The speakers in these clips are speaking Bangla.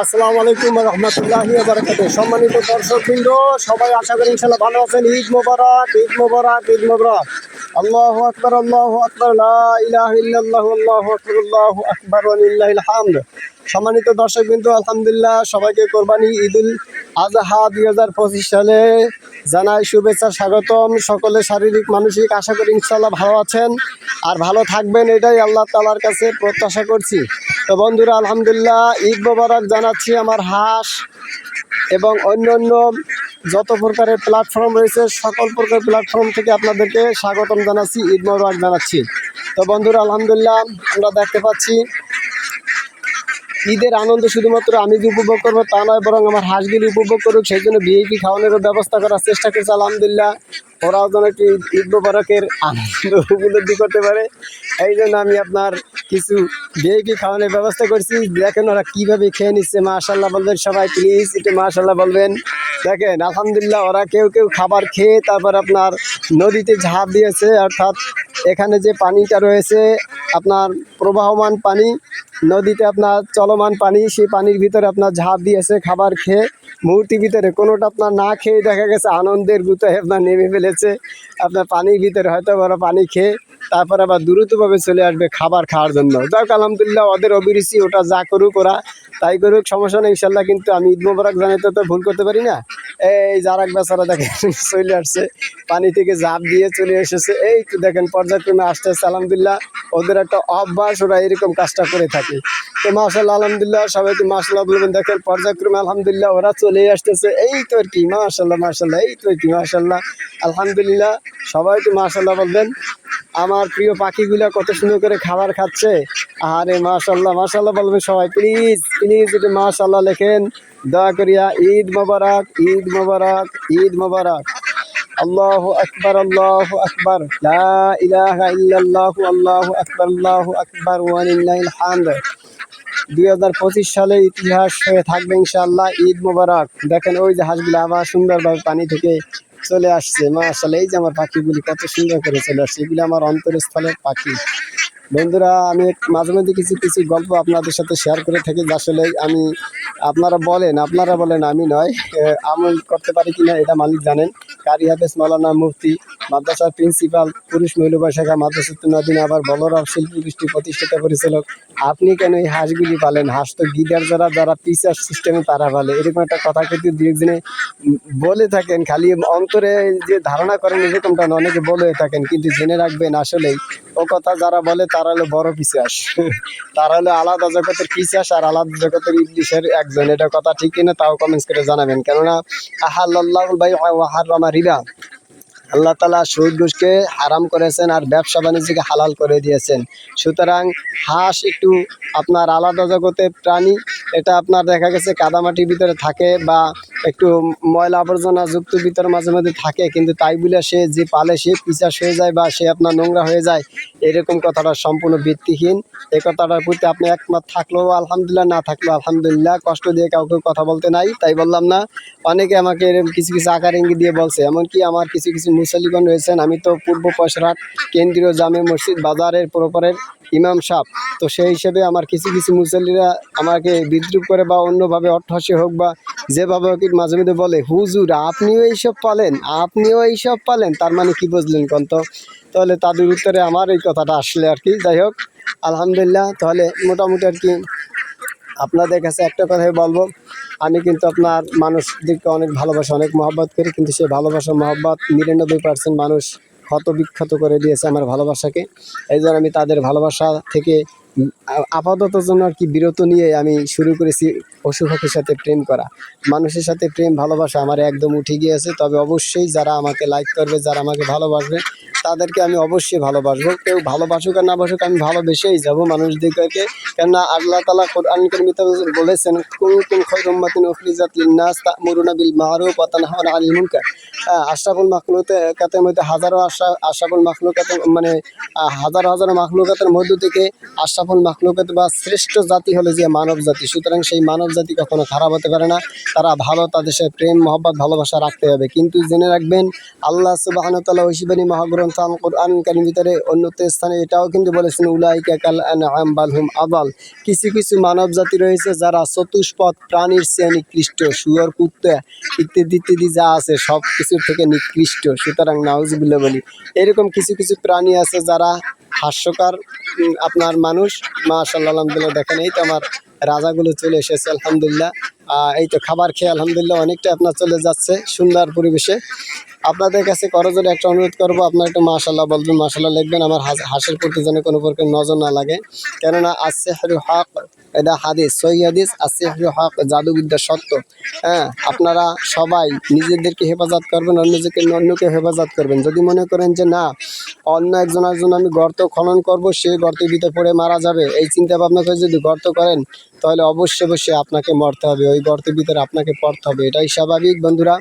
আসসালামু আলাইকুম রহমতুল্লাহি ওয়া বারাকাতুহু। সম্মানিত দর্শকবৃন্দ, সবাই আশা করি ইনশাআল্লাহ ভালো আছেন। ঈদ মোবারক, ঈদ মোবারক, ঈদ মোবারক। আল্লাহু আকবার, আল্লাহু আকবার, লা ইলাহা ইল্লাল্লাহু, আল্লাহু আকবার, আল্লাহু আকবার ওয়া লিল্লাহিল হামদ। সম্মানিত দর্শকবৃন্দ, আলহামদুলিল্লাহ সবাইকে কোরবানি ঈদুল আজহা 2025 সালে জানাই শুভেচ্ছা, স্বাগতম। সকলে শারীরিক মানসিক আশা করি ইনশাআল্লাহ ভালো আছেন আর ভালো থাকবেন, এটাই আল্লাহ তাআলার কাছে প্রত্যাশা করছি। তো বন্ধুরা, আলহামদুলিল্লাহ ঈদ মোবারক জানাচ্ছি আমার হাঁস এবং অন্যান্য যত প্রকারের প্ল্যাটফর্ম রয়েছে সকল প্রকার প্ল্যাটফর্ম থেকে আপনাদেরকে স্বাগতম জানাচ্ছি, ঈদ মোবারক জানাচ্ছি। তো বন্ধুরা, আলহামদুলিল্লাহ আমরা দেখতে পাচ্ছি ঈদের আনন্দ শুধুমাত্র আমি যে উপভোগ করবো তা নয়, বরং আমার হাঁসগুলি উপভোগ করুক, সেই জন্য ভিআইপি খাওয়ানোরও ব্যবস্থা করার চেষ্টা করছে। আলহামদুলিল্লাহ ওরাও যেন কি ঈদ মোবারকের আনন্দ উপলব্ধি করতে পারে, এই জন্য আমি আপনার কিছু ভিআইপি খাওয়ানোর ব্যবস্থা করছি। দেখেন ওরা কীভাবে খেয়ে নিচ্ছে, মাশাআল্লাহ বলবেন সবাই, প্লিজ একটু মাশাআল্লাহ বলবেন। দেখেন আলহামদুলিল্লাহ ওরা কেউ কেউ খাবার খেয়ে তারপর আপনার নদীতে ঝাঁপ দিয়েছে, অর্থাৎ এখানে যে পানিটা রয়েছে আপনার প্রবাহমান পানি, নদীতে আপনার চলমান পানি, সেই পানির ভিতরে আপনার ঝাঁপ দিয়েছে খাবার খেয়ে। মুহূর্তের ভিতরে কোনোটা আপনার না খেয়ে দেখা গেছে আনন্দের গুতায় আপনার নেমে ফেলেছে আপনার পানির ভিতরে, হয়তো ওরা পানি খেয়ে তারপর আবার দ্রুতভাবে চলে আসবে খাবার খাওয়ার জন্য। যাক আলহামদুলিল্লাহ ওদের অভিরুচি, ওটা যা করুক ওরা তাই করুক, সমস্যা নেই ইনশাল্লাহ। কিন্তু আমি ঈদ মোবারক জানাইতে তো ভুল করতে পারি না। এই যারাক বেচারা দেখেন চলে আসছে, পানি থেকে ঝাঁপ দিয়ে চলে এসেছে, এই তো দেখেন পর্যায়ক্রমে আসতেছে। আলহামদুলিল্লাহ ওদের একটা অভ্যাস, ওরা এরকম কাজটা করে থাকে। তো মাশাআল্লাহ আলহামদুলিল্লাহ সবাইকে মাশাআল্লাহ বলবেন। দেখেন পর্যায়ক্রমে আলহামদুলিল্লাহ ওরা চলে আসতেছে, এই তো আর কি মাশাআল্লাহ মাশাআল্লাহ, এই তো আর কি মাশাআল্লাহ আলহামদুলিল্লাহ। সবাই তো মাশাআল্লাহ বলবেন। আমার প্রিয় পাখিগুলা কত সুন্দর করে খাবার খাচ্ছে, আরে মাশাআল্লাহ মাশাআল্লাহ বলবেন সবাই, প্লিজ প্লিজ একটু মাশাআল্লাহ লেখেন দয়া করিয়া। ঈদ মোবারক, ঈদ মোবারক, ঈদ মোবারক। আল্লাহু আকবার, আল্লাহু আকবার, লা ইলাহা ইল্লাল্লাহু, আল্লাহু আকবার, আল্লাহু আকবার ওয়া লিল্লাহিল হামদ। 2025 সালে ইতিহাস হয়ে থাকবে ইনশাআল্লাহ। ঈদ মোবারক। দেখেন ওই যে হাঁসগুলো আবার সুন্দরভাবে পানি থেকে চলে আসছে, মাশাআল্লাহ। এই যে আমার পাখিগুলি কত সুন্দর করে চলে আসছে, এগুলি আমার অন্তরস্থলের পাখি। বন্ধুরা, আমি মাঝে মধ্যে কিছু কিছু গল্প আপনাদের সাথে শেয়ার করে থাকি, আসলে আমি আপনারা বলেন আমি নয়, আমি করতে পারি কিনা এটা মালিক জানেন। কারি হাফেজ মাওলানা মুফতি, মাদ্রাসার প্রিন্সিপাল, পুরুষ মহিলা শাখা মাদ্রাসাতুন নদীন, আবার বলরাম শিল্পী গোষ্ঠী প্রতিষ্ঠাতা পরিচালক। আপনি কেন এই হাঁসগুলি পালেন? হাঁস তো গিদার যারা পিসার সিস্টেমে তারা পালে, এরকম একটা কথা কিন্তু দু একদিনে বলে থাকেন, খালি অন্তরে যে ধারণা করেন এরকমটা না, অনেকে বলে থাকেন, কিন্তু জেনে রাখবেন আসলেই ও কথা যারা বলে তারা হলো বড় পিশাচ, তারা হলো আলাদা জগতের পিশাচ আর আলাদা জগতের ইবলিশের একজন। এটা কথা ঠিক কিনা তাও কমেন্টস করে জানাবেন। কেননা আহাল্লাহুল বাই'a ওয়া হাররামা রিবা, আল্লাহ তাআলা সুদ ঘুষকে হারাম করেছেন আর ব্যবসা বাণিজ্যকে হালাল করে দিয়েছেন। সুতরাং হাঁস একটু আপনার আলাদা জগতের প্রাণী, এটা আপনার দেখা গেছে কাদামাটির ভিতরে থাকে বা একটু ময়লা আবর্জনা যুক্ত ভিতরে মাঝে মধ্যে থাকে, কিন্তু তাই বলে সে যে পালে সে পিশাচ হয়ে যায় বা সে আপনার নোংরা হয়ে যায়, এরকম কথাটা সম্পূর্ণ ভিত্তিহীন। এই কথাটার প্রতি আপনি একমত থাকলেও আলহামদুলিল্লাহ, না থাকলেও আলহামদুলিল্লাহ, কষ্ট দিয়ে কাউকে কথা বলতে নাই, তাই বললাম না। অনেকে আমাকে এরকম কিছু কিছু আকার ইঙ্গিত দিয়ে বলছে, এমনকি আমার কিছু কিছু মুসল্লিগণ রয়েছেন, আমি তো পূর্ব পয়সরহাট কেন্দ্রীয় জামে মসজিদ বাজারের প্রপারের ইমাম সাহেব, তো সেই হিসেবে আমার কিছু কিছু মুসল্লিরা আমাকে বিদ্রুপ করে বা অন্যভাবে অট্টহাসি হোক বা যেভাবে হোক মাঝে মধ্যে বলে, হুজুর আপনিও এইসব পালেন, আপনিও এইসব পালেন, তার মানে কি বুঝলেন কন্ত? তাহলে তাদের উত্তরে আমার এই কথাটা আসলে আর কি। যাই হোক আলহামদুলিল্লাহ, তাহলে মোটামুটি আর কি আপনাদের কাছে একটা কথাই বলবো, আমি কিন্তু আপনার মানুষদেরকে অনেক ভালোবাসা, অনেক মহব্বত করি, কিন্তু সেই ভালোবাসা মহব্বত 99% মানুষ ক্ষত বিক্ষত করে দিয়েছে আমার ভালোবাসাকে। এই জন্য আমি তাদের ভালোবাসা থেকে আপাতত জন্য আর কি বিরত নিয়ে আমি শুরু করেছি পশু পাখির সাথে প্রেম করা। মানুষের সাথে প্রেম ভালোবাসা আমার একদম উঠে গিয়েছে। তবে অবশ্যই যারা আমাকে লাইক করবে, যারা আমাকে ভালোবাসবে, তাদেরকে আমি অবশ্যই ভালোবাসবো। কেউ ভালোবাসুক আর না বাসুক, আমি ভালোবেসেই যাবো মানুষদেরকে। কেননা আল্লাহ তাআলা কোরআন কারীমে বলেছেন, কুনতুম খায়রা উম্মাতিন উখরিজাত লিন-নাস তা'মুরুনা বিল মা'রুফ ওয়া তানহাউনা আনিল মুনকার। আশরাফুল মাখলুকাতের মধ্যে হাজারো আশরাফুল মাখলুকাত মানে হাজার হাজার মাখলুকাতের মধ্য থেকে আশরাফুল মাখলুকাত বা শ্রেষ্ঠ জাতি হলো যে মানব জাতি। সুতরাং সেই মানব জাতি কখনো খারাপ হতে পারে না, তারা ভালো, তাদের সাথে প্রেম মহব্বত ভালোবাসা রাখতে হবে। কিন্তু জেনে রাখবেন আল্লাহ সুবহানাহু ওয়া তাআলা ঐশীবাণী মহাগ্রন্থ আল কুরআন কারীম ভিতরে অন্যত্র স্থানে এটাও কিন্তু বলেছেন উলাইকা কাল আনআম বাল হুম আদাল। কিছু কিছু মানব জাতি রয়েছে যারা চতুষ্পদ প্রাণীর চেয়ে নিকৃষ্ট, শুয়োর কুত্তা ইত্যাদি ইত্যাদি যা আছে সব কিছুর থেকে নিকৃষ্ট। সুতরাং নাউজুবিল্লাহ বলি, এরকম কিছু কিছু প্রাণী আছে যারা হাস্যকর আপনার মানুষ। মাশাআল্লাহ আলহামদুলিল্লাহ, দেখেন এই তো আমার রাজাগুলো চলে এসেছে আলহামদুলিল্লাহ। এই তো খাবার খেয়ে আলহামদুলিল্লাহ অনেকটা আপনার চলে যাচ্ছে সুন্দর পরিবেশে। আপনাদের কাছে করজোরে একটা অনুরোধ করবো, আপনারা একটু মাশাআল্লাহ বলবেন, মাশাআল্লাহ লিখবেন, আমার হাঁসের প্রতি যেন কোনো প্রকার নজর না লাগে। কেননা আসসিহরু হক, এটা হাদিস, সহিহ হাদিস, আসসিহরু হক, জাদুবিদ্যা সত্য। আপনারা সবাই নিজেদেরকে হেফাজত করবেন, অন্যকে হেফাজত করবেন। যদি মনে করেন যে না অন্য একজনের জন্য আমি গর্ত খনন করব, সে গর্তের ভিতরে পড়ে মারা যাবে, এই চিন্তা ভাবনা করে যদি গর্ত করেন তাহলে অবশ্যই আপনাকে মরতে হবে, ওই গর্তের ভিতরে আপনাকে পড়তে হবে, এটাই স্বাভাবিক। বন্ধুরা,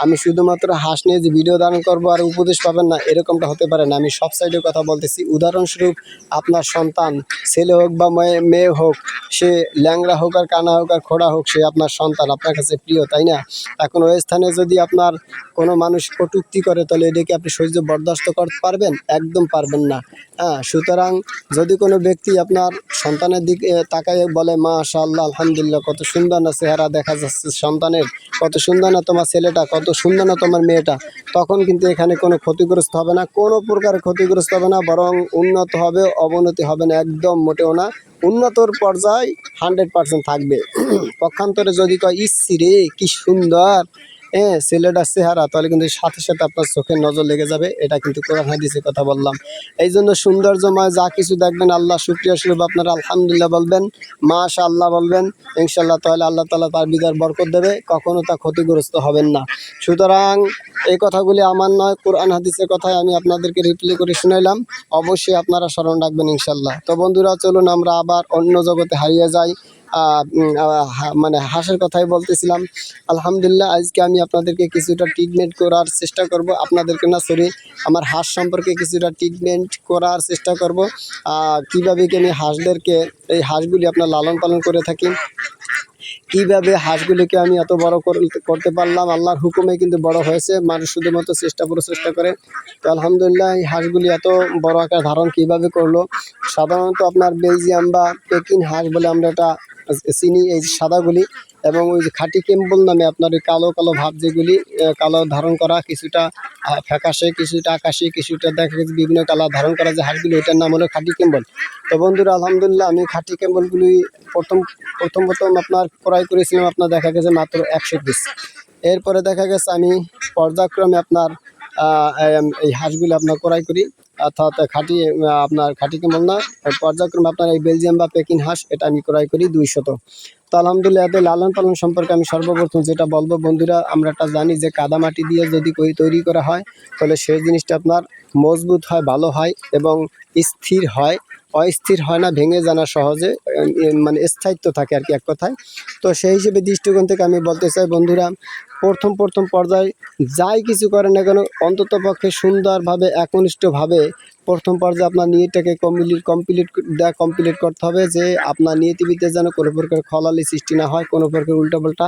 আমি শুধুমাত্র হাঁস নিয়ে যে ভিডিও ধারণ করবো আর উপদেশ পাবেন না এরকমটা হতে পারে না। আমি সব সাইডের কথা বলতেছি। উদাহরণস্বরূপ আপনার সন্তান ছেলে হোক বা মেয়ে হোক, সে ল্যাংড়া হোক আর কানা হোক আর খোড়া হোক, সে আপনার সন্তান, আপনার কাছে প্রিয়, তাই না? এখন ওই স্থানে যদি আপনার কোনো মানুষ কটূক্তি করে তাহলে এটাকে আপনি সহ্য বরদাস্ত করতে পারবেন? একদম পারবেন না। সুতরাং যদি কোনো ব্যক্তি আপনার সন্তানের দিকে তাকায় বলে মাশাআল্লাহ আলহামদুলিল্লাহ কত সুন্দর না চেহারা দেখা যাচ্ছে সন্তানের, কত সুন্দর না তোমার ছেলেটা, কত সুন্দর না তোমার মেয়েটা, তখন কিন্তু এখানে কোনো ক্ষতিগ্রস্ত হবে না, কোনো প্রকার ক্ষতিগ্রস্ত হবে না, বরং উন্নত হবে, অবনতি হবে না, একদম মোটেও না। উন্নতর পর্যায়ে 100% থাকবে। পক্ষান্তরে যদি কয় ইসি রে কি সুন্দর ছেলেটার চেহারা, তাহলে কিন্তু সাথে সাথে আপনার চোখের নজর লেগে যাবে। এটা কিন্তু কোরআন হাদিসের কথা বললাম। এই জন্য সৌন্দর্যময় যা কিছু দেখবেন আল্লাহ শুকরিয়া স্বরূপ আপনারা আলহামদুলিল্লাহ বলবেন, মাশাআল্লাহ বলবেন, ইনশাআল্লাহ তাহলে আল্লাহ তাআলা তার বিদার বরকত দেবে, কখনো তা ক্ষতিগ্রস্ত হবেন না। সুতরাং এই কথাগুলি আমার নয়, কোরআন হাদিসের কথাই আমি আপনাদেরকে রিপ্লাই করে শুনাইলাম। অবশ্যই আপনারা স্মরণ রাখবেন ইনশাআল্লাহ। তো বন্ধুরা, চলুন আমরা আবার অন্য জগতে হারিয়ে যাই। মানে হাঁসের কথাই বলতেছিলাম। আলহামদুলিল্লাহ, আজকে আমি আপনাদেরকে কিছুটা ট্রিটমেন্ট করার চেষ্টা করব, আপনাদেরকে না সরি আমার হাঁস সম্পর্কে কিছুটা ট্রিটমেন্ট করার চেষ্টা করব। কীভাবে কি আমি হাঁসদেরকে, এই হাঁসগুলি আপনার লালন পালন করে থাকি, কীভাবে হাঁসগুলিকে আমি এত বড় করতে পারলাম, আল্লাহর হুকুমে কিন্তু বড় হয়েছে, মানুষ শুধুমাত্র প্রচেষ্টা করে। তো আলহামদুলিল্লাহ এই হাঁসগুলি এত বড় আকার ধারণ কীভাবে করলো। সাধারণত আপনার বেলজিয়াম বা পেকিন হাঁস বলে আমরা এটা চিনি, এই সাদাগুলি, এবং ওই যে খাঁটি কেম্বল নামে আপনার ওই কালো কালো ভাব যেগুলি, কালো ধারণ করা, কিছুটা ফ্যাকাশে, কিছুটা আকাশি, কিছুটা দেখা গেছে বিভিন্ন কালার ধারণ করা যে হাঁসগুলি, এটার নাম হলো খাঁটি কেম্বল। তো বন্ধুরা আলহামদুলিল্লাহ আমি খাঁটি কেম্বলগুলি প্রথম আপনার ক্রয় করেছিলাম, আপনার দেখা গেছে মাত্র 100 পিস। এরপরে দেখা গেছে আমি পর্যায়ক্রমে আপনার এই হাঁসগুলি আপনার ক্রয় করি, অর্থাৎ আপনার খাঁটি কেম্বল না, পর্যায়ক্রমে আপনার এই বেলজিয়াম বা পেকিন হাঁস, এটা আমি ক্রয় করি 200। তো আলহামদুলিল্লাহ এদের লালন পালন সম্পর্কে আমি সর্বপ্রথম যেটা বলবো বন্ধুরা, আমরা একটা জানি যে কাদামাটি দিয়ে যদি তৈরি করা হয় তাহলে সেই জিনিসটা আপনার মজবুত হয়, ভালো হয় এবং স্থির হয়, অস্থির হয় না, ভেঙে জানা সহজে, মানে স্থায়িত্ব থাকে আর কি এক কথায়। তো সেই হিসেবে দৃষ্টিকোণ থেকে আমি বলতে চাই বন্ধুরা, প্রথম পর্যায়ে যাই কিছু করেন না কেন অন্ততপক্ষে সুন্দরভাবে একনিষ্ঠভাবে প্রথম পর্যায়ে আপনার নিয়তটাকে কমপ্লিট করতে হবে, যে আপনার নিয়তিবিতে যেন কোনো প্রকার খলালি সৃষ্টি না হয়, কোনো প্রকার উল্টাপাল্টা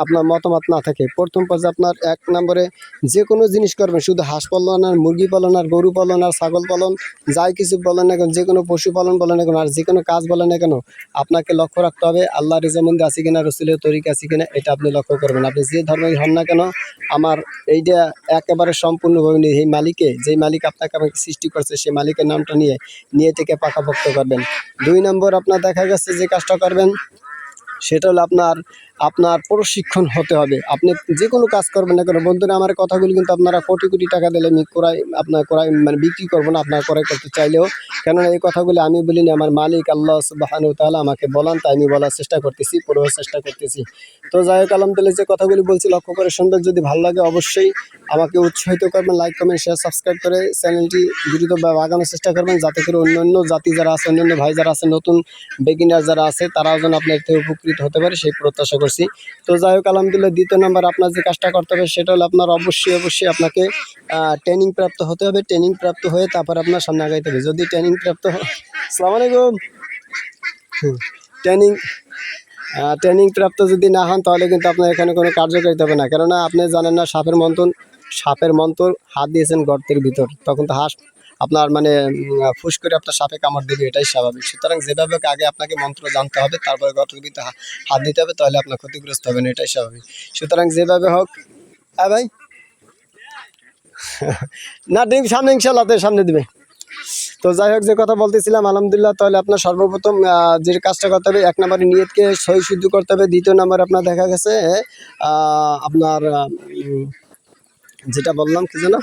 আপনার মতামত না থাকে। প্রথম পর্যায়ে আপনার 1 নম্বরে যে কোনো জিনিস করবেন, শুধু হাঁস পালন আর মুরগি পালন আর গরু পালন আর ছাগল পালন, যাই কিছু বলেন না কেন, যে কোনো পশুপালন বলেন না কেন আর যে কোনো কাজ বলেন না কেন, আপনাকে লক্ষ্য রাখতে হবে আল্লাহর রেজামন্দি আছে কিনা, রসুলের তরিকা আছে কিনা, এটা আপনি লক্ষ্য করবেন। আপনি যে ধর্মের হন না কেন, আমার এইটা একেবারে সম্পূর্ণভাবে এই মালিকে, যেই মালিক আপনাকে আমাকে সৃষ্টি করছে সেই মালিকের নামটা নিয়ে থেকে পাকাপোক্ত করবেন। 2 নম্বর আপনার দেখা গেছে যে কাজটা করবেন সেটা হলো আপনার প্রশিক্ষণ হতে হবে। আপনি যে কোনো কাজ করবেন না কেন বন্ধুরা, আমার কথাগুলি কিন্তু আপনারা কোটি কোটি টাকা দিলে আমি ক্রয় মানে বিক্রি করবো না, আপনারা ক্রয় করতে চাইলেও। কেননা এই কথাগুলি আমি বলিনি, আমার মালিক আল্লাহ সুবহানাহু ওয়া তাআলা আমাকে বলান, তাই আমি বলার চেষ্টা করতেছি, পুরো চেষ্টা করতেছি। তো যাই হোক আলহামদুলিল্লাহ, যে কথাগুলি বলছি লক্ষ্য করে শুনবেন, যদি ভালো লাগে অবশ্যই আমাকে উৎসাহিত করবেন, লাইক কমেন্ট শেয়ার সাবস্ক্রাইব করে চ্যানেলটি দ্রুত বাগানোর চেষ্টা করবেন, যাতে করে অন্যান্য জাতি যারা আছে, অন্যান্য ভাই যারা আছে, নতুন বিগিনার যারা আছে, তারাও যেন আপনার থেকে উপকৃত উপকৃত হতে পারে সেই প্রত্যাশা করছি। তো যাই হোক আলহামদুলিল্লাহ, দ্বিতীয় নাম্বার আপনার যে কাজটা করতে হবে সেটা হলো আপনার অবশ্যই আপনাকে ট্রেনিং প্রাপ্ত হতে হবে। ট্রেনিং প্রাপ্ত হয়ে তারপর আপনার সামনে আগাইতে হবে। যদি ট্রেনিং প্রাপ্ত আসসালামু আলাইকুম। ট্রেনিং ট্রেনিং প্রাপ্ত যদি না হন তাহলে কিন্তু আপনার এখানে কোনো কার্যকারিতা হবে না। কেননা আপনি জানেন না সাপের মন্তর হাত দিয়েছেন গর্তের ভিতর, তখন তো হাঁস আপনার মানে ফুস করে আপনার সাপে কামড় দেবে, এটাই স্বাভাবিক। সুতরাং যেভাবে হোক আগে আপনাকে মন্ত্র জানতে হবে, তারপরে গর্তের ভিতরে হাত দিতে হবে, তাহলে আপনার ক্ষতিগ্রস্ত হবেন, এটাই স্বাভাবিক। সুতরাং যেভাবে হোক। হ্যাঁ ভাই, না ডিম সামনে ইনশাল্লাহ সামনে দিবে। তো যাই হোক, যে কথা বলতেছিলাম আলহামদুলিল্লাহ, তাহলে আপনার সর্বপ্রথম যে কাজটা করতে হবে, এক নম্বরে নিয়তকে সহি শুদ্ধ করতে হবে। দ্বিতীয় নম্বরে আপনার দেখা গেছে আপনার যেটা বললাম কি যেন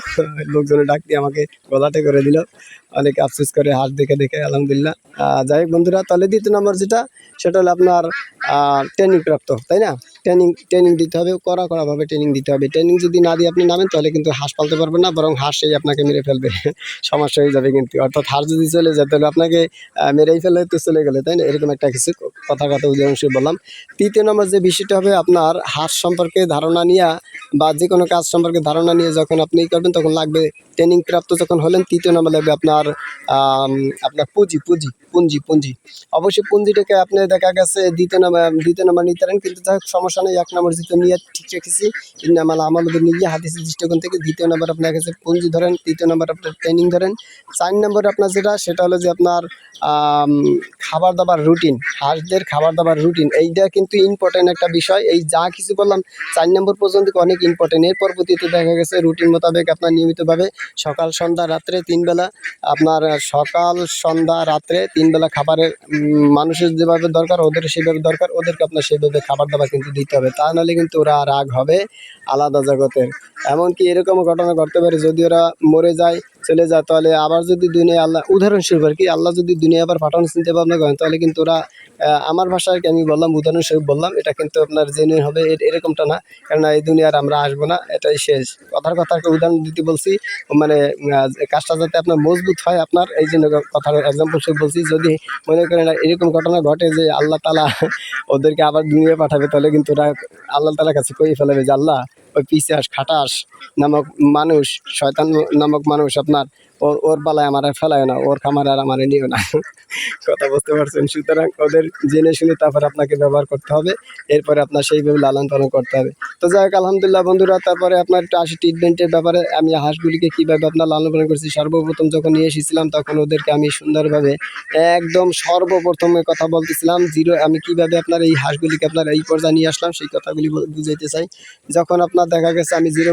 লোকজনে ডাক দিয়ে আমাকে গলাটে করে দিল, অনেকে আফসোস করে হাঁস দেখে দেখে আলহামদুলিল্লাহ। যাই হোক বন্ধুরা, তাহলে দ্বিতীয় নম্বর যেটা সেটা হলো আপনার ট্রেনিং প্রাপ্ত, তাই না? ট্রেনিং দিতে হবে, কড়াভাবে ট্রেনিং দিতে হবে। ট্রেনিং যদি না দিয়ে আপনি নামেন তাহলে কিন্তু হাঁস পালতে পারবেন না, বরং হাঁস সেই আপনাকে মেরে ফেলবে সমস্যা হয়ে যাবে কিন্তু। অর্থাৎ হাঁস যদি চলে যায় তাহলে আপনাকে মেরেই ফেলে তো চলে গেলে, তাই না? এরকম একটা কিছু কথা উদাহরণস্বরূপ বললাম। তৃতীয় নম্বর যে বিষয়টা হবে, আপনার হাঁস সম্পর্কে ধারণা নিয়ে বা যে কোনো কাজ সম্পর্কে ধারণা নিয়ে যখন আপনি করবেন তখন লাগবে ট্রেনিং প্রাপ্ত যখন হলেন, তৃতীয় নম্বর লাগবে আপনার আপনার পুঁজি। অবশ্যই পুঁজিটাকে আপনি দেখা গেছে দ্বিতীয় নম্বর নিতে পারেন, কিন্তু যাই হোক সমস্যা নেই। এক নম্বর যেহেতু নিয়ে ঠিক রেখেছি, আমাদের নিয়ে হাদিসের দৃষ্টিকোণ থেকে দ্বিতীয় নম্বর আপনার কাছে পুঁজি ধরেন, তৃতীয় নম্বর আপনার ট্রেনিং ধরেন। 4 নম্বর আপনার সেটা হলো যে আপনার খাবার দাবার রুটিন, হাঁসদের খাবার দাবার রুটিন, এইটা কিন্তু ইম্পর্টেন্ট একটা বিষয়। এই যা কিছু বললাম 4 নম্বর পর্যন্ত অনেক ইম্পর্টেন্ট। এর পরবর্তীতে দেখা গেছে রুটিন মোতাবেক আপনার নিয়মিতভাবে সকাল সন্ধ্যা রাত্রে 3 বেলা আপনার সকাল সন্ধ্যা রাত্রে 3 বেলা খাবারের মানুষের যেভাবে দরকার ওদের সেভাবে দরকার, ওদেরকে আপনার সেভাবে খাবার দাবার কিন্তু দিতে হবে। তা নাহলে কিন্তু ওরা রাগ হবে আলাদা জগতের। এমনকি এরকমও ঘটনা ঘটতে পারে, যদি ওরা মরে যায় চলে যায়, তাহলে আবার যদি দুনিয়া আল্লাহ উদাহরণস্বরূপ আর কি, আল্লাহ যদি দুনিয়া আবার পাঠানোর চিন্তা ভাবনা করেন তাহলে কিন্তু ওরা আমার ভাষায় কি আমি বললাম, উদাহরণস্বরূপ বললাম, এটা কিন্তু আপনার জেনুইন হবে এরকমটা না। কেননা এই দুনিয়ার আমরা আসবো না, এটাই শেষ। কথাকে উদাহরণ দিতে বলছি, মানে কাজটা যাতে আপনার মজবুত হয় আপনার, এই জন্য কথার এক্সাম্পল স্বরূপ বলছি। যদি মনে করেন এরকম ঘটনা ঘটে যে আল্লাহ তালা ওদেরকে আবার দুনিয়া পাঠাবে, তাহলে কিন্তু ওরা আল্লাহ তালার কাছে কই ফেলাবে যে আল্লাহ ওই পিশাচ খাটাস নামক মানুষ, শয়তান নামক মানুষ আপনার ওর বেলায় আমার আর ফেলায় না, ওর খামার আর আমার নিও না কথা বুঝতে পারছেন? সুতরাং ওদের জেনে শুনে তারপর আপনাকে ব্যবহার করতে হবে, এরপরে আপনার সেইভাবে লালন পালন করতে হবে। তো যাই হোক আলহামদুলিল্লাহ বন্ধুরা, তারপরে আপনার একটু আসি ট্রিটমেন্টের ব্যাপারে। আমি হাঁসগুলিকে কীভাবে আপনার লালন পালন করছি, সর্বপ্রথম যখন নিয়ে এসেছিলাম তখন ওদেরকে আমি সুন্দরভাবে একদম সর্বপ্রথমে কথা বলতেছিলাম আমি কীভাবে আপনার এই হাঁসগুলিকে আপনার এই পর্যায়ে নিয়ে আসলাম সেই কথাগুলি বুঝাইতে চাই। যখন আপনার দেখা গেছে আমি 0